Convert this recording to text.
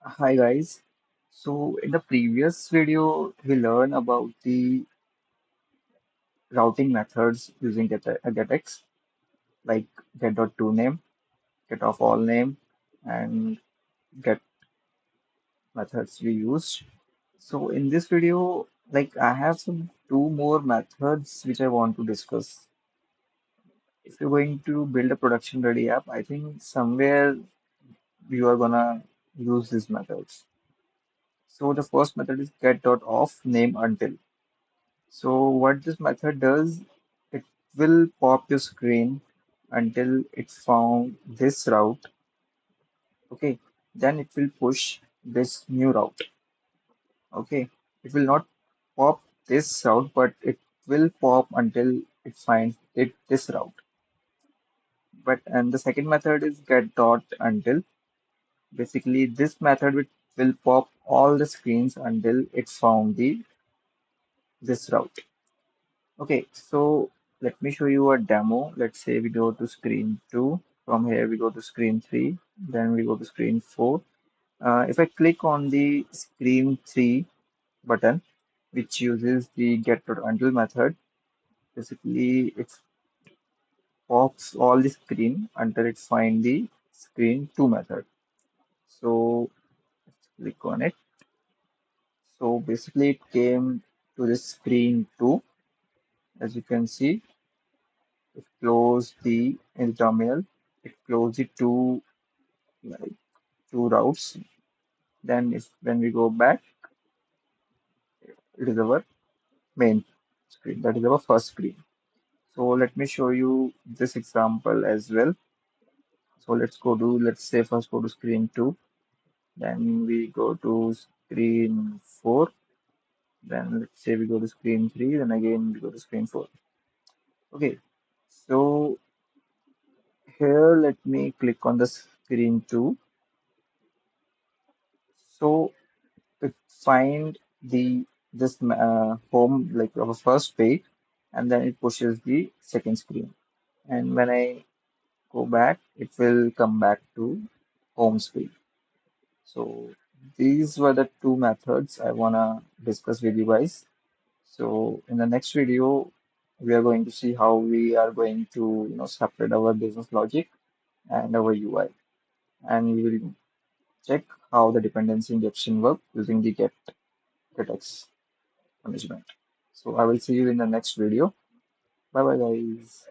Hi guys. So in the previous video, we learned about the routing methods using GetX, like get.to name, get of all name, and get methods we used. So in this video, like I have some two more methods which I want to discuss. If you're going to build a production ready app, I think somewhere you are gonna use these methods. So the first method is get.off name until. So what this method does, it will pop your screen until it found this route. Okay, then it will push this new route. Okay, it will not pop this route, but it will pop until it finds this route. But and the second method is get dot until. Basically, this method will pop all the screens until it found the this route. Okay, so let me show you a demo. Let's say we go to screen 2. From here, we go to screen 3. Then we go to screen 4. If I click on the screen 3 button, which uses the get.until method, basically it pops all the screen until it find the screen 2 method. So click on it. So basically it came to the screen 2. As you can see, it closed the in the terminal. It closed the like two routes. Then if when we go back, it is our main screen. That is our first screen. So let me show you this example as well. So let's say first go to screen 2. Then we go to screen 4. Then let's say we go to screen 3. Then again we go to screen 4. Okay. So here let me click on the screen 2. So it find the this home like our first page, and then it pushes the second screen, and when I go back it will come back to home screen. So these were the two methods I wanna discuss with you guys. So in the next video we are going to see how we are going to separate our business logic and our UI, and we will check how the dependency injection work using the GetX management. So I will see you in the next video. Bye bye, guys.